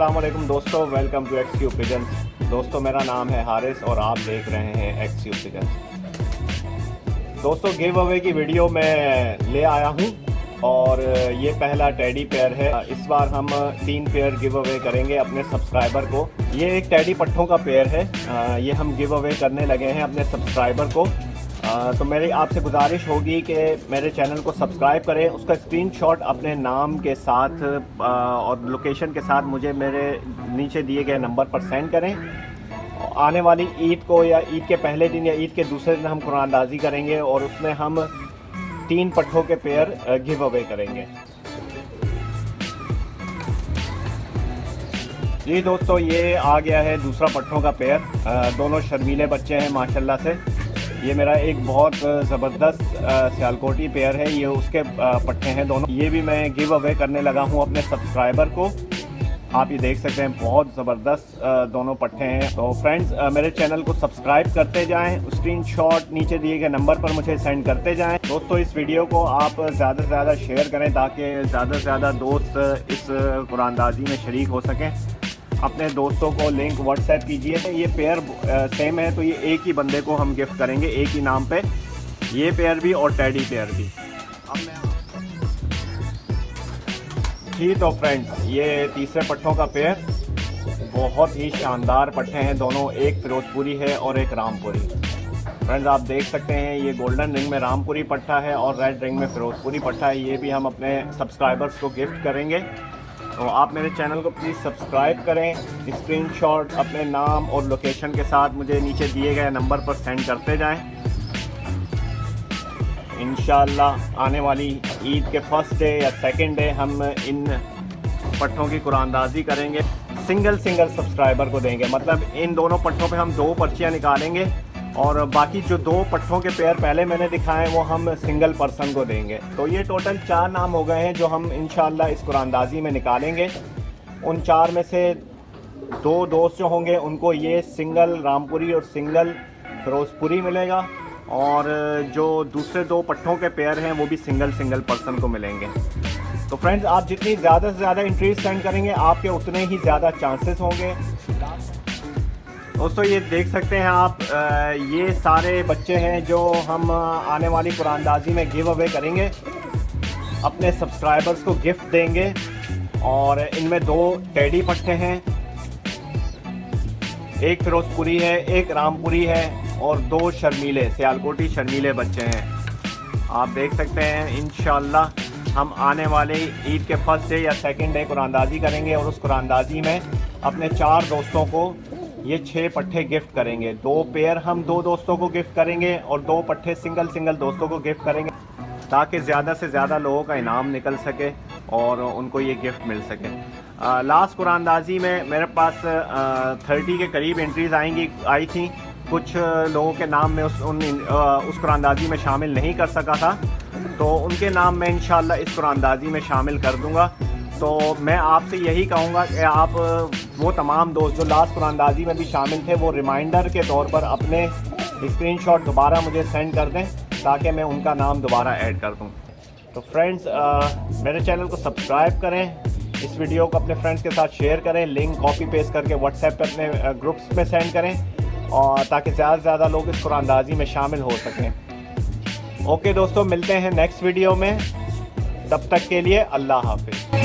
अस्सलाम वालेकुम दोस्तों, welcome to X Cube Pigeons. दोस्तों मेरा नाम है हारिस और आप देख रहे हैं एक्स क्यूब पिजन्स। दोस्तों गिव अवे की वीडियो मैं ले आया हूँ और ये पहला टेडी पेयर है। इस बार हम 3 पेयर गिव अवे करेंगे अपने सब्सक्राइबर को। ये एक टेडी पट्ठों का पेयर है, ये हम गिव अवे करने लगे हैं अपने सब्सक्राइबर को। तो मेरी आपसे गुजारिश होगी कि मेरे चैनल को सब्सक्राइब करें, उसका स्क्रीनशॉट अपने नाम के साथ और लोकेशन के साथ मुझे मेरे नीचे दिए गए नंबर पर सेंड करें। आने वाली ईद को या ईद के पहले दिन या ईद के दूसरे दिन हम कुरानदाजी करेंगे और उसमें हम 3 पट्ठों के पेयर गिव अवे करेंगे। जी दोस्तों, ये आ गया है दूसरा पट्ठों का पेयर। दोनों शर्मीले बच्चे हैं माशाल्लाह से। ये मेरा एक बहुत ज़बरदस्त सियालकोटी पेयर है, ये उसके पट्टे हैं दोनों। ये भी मैं गिव अवे करने लगा हूँ अपने सब्सक्राइबर को। आप ये देख सकते हैं, बहुत ज़बरदस्त दोनों पट्टे हैं। तो फ्रेंड्स, मेरे चैनल को सब्सक्राइब करते जाएं, स्क्रीनशॉट नीचे दिए गए नंबर पर मुझे सेंड करते जाएं। दोस्तों इस वीडियो को आप ज़्यादा से ज़्यादा शेयर करें ताकि ज़्यादा से ज़्यादा दोस्त इस कुरानदाजी में शरीक हो सकें। अपने दोस्तों को लिंक व्हाट्सएप कीजिए। ये पेयर सेम है तो ये एक ही बंदे को हम गिफ्ट करेंगे, एक ही नाम पे, ये पेयर भी और टेडी पेयर भी। जी तो फ्रेंड्स, ये तीसरे पट्ठों का पेयर, बहुत ही शानदार पट्टे हैं दोनों। एक फिरोजपुरी है और एक रामपुरी। फ्रेंड्स आप देख सकते हैं, ये गोल्डन रिंग में रामपुरी पट्टा है और रेड रिंग में फिरोजपुरी पट्टा है। ये भी हम अपने सब्सक्राइबर्स को गिफ्ट करेंगे। तो आप मेरे चैनल को प्लीज़ सब्सक्राइब करें, स्क्रीनशॉट अपने नाम और लोकेशन के साथ मुझे नीचे दिए गए नंबर पर सेंड करते जाएं। इंशाल्लाह आने वाली ईद के फर्स्ट डे या सेकंड डे हम इन पट्ठों की कुरानदाजी करेंगे। सिंगल सब्सक्राइबर को देंगे, मतलब इन दोनों पट्ठों पे हम 2 पर्चियाँ निकालेंगे और बाकी जो 2 पट्ठों के पेयर पहले मैंने दिखाए वो हम सिंगल पर्सन को देंगे। तो ये टोटल 4 नाम हो गए हैं जो हम इंशाल्लाह इस कुरानदाजी में निकालेंगे। उन 4 में से 2 दोस्त जो होंगे उनको ये सिंगल रामपुरी और सिंगल फिरोजपुरी मिलेगा और जो दूसरे 2 पट्ठों के पेयर हैं वो भी सिंगल पर्सन को मिलेंगे। तो फ्रेंड्स, आप जितनी ज़्यादा से ज़्यादा एंट्रीज सेंड करेंगे आपके उतने ही ज़्यादा चांसेस होंगे। दोस्तों ये देख सकते हैं आप, ये सारे बच्चे हैं जो हम आने वाली कुरानदाजी में गिव अवे करेंगे, अपने सब्सक्राइबर्स को गिफ्ट देंगे। और इनमें 2 टेडी पट्टे हैं, एक फिरोजपुरी है, एक रामपुरी है और 2 शर्मीले सियालकोटी शर्मीले बच्चे हैं। आप देख सकते हैं, इंशाल्लाह हम आने वाले ईद के फर्स्ट डे या सेकंड डे कुरानदाजी करेंगे और उस कुरानदाजी में अपने 4 दोस्तों को ये 6 पट्टे गिफ्ट करेंगे। 2 पेयर हम 2 दोस्तों को गिफ्ट करेंगे और 2 पट्टे सिंगल दोस्तों को गिफ्ट करेंगे ताकि ज़्यादा से ज़्यादा लोगों का इनाम निकल सके और उनको ये गिफ्ट मिल सके। लास्ट कुरानदाजी में मेरे पास 30 के करीब एंट्रीज़ आई थी। कुछ लोगों के नाम में उस कुरानदाजी में शामिल नहीं कर सका था, तो उनके नाम मैं इंशाल्लाह इस कुरानदाजी में शामिल कर दूँगा। तो मैं आपसे यही कहूँगा कि आप वो तमाम दोस्त जो लास्ट कुरानदाजी में भी शामिल थे वो रिमाइंडर के तौर पर अपने स्क्रीनशॉट दोबारा मुझे सेंड कर दें ताकि मैं उनका नाम दोबारा ऐड कर दूँ। तो फ्रेंड्स, मेरे चैनल को सब्सक्राइब करें, इस वीडियो को अपने फ्रेंड्स के साथ शेयर करें, लिंक कॉपी पेस्ट करके व्हाट्सएप पर अपने ग्रुप्स में सेंड करें और ताकि ज़्यादा से ज़्यादा लोग इस कुरानदाजी में शामिल हो सकें। ओके दोस्तों, मिलते हैं नेक्स्ट वीडियो में, तब तक के लिए अल्लाह हाफिज़।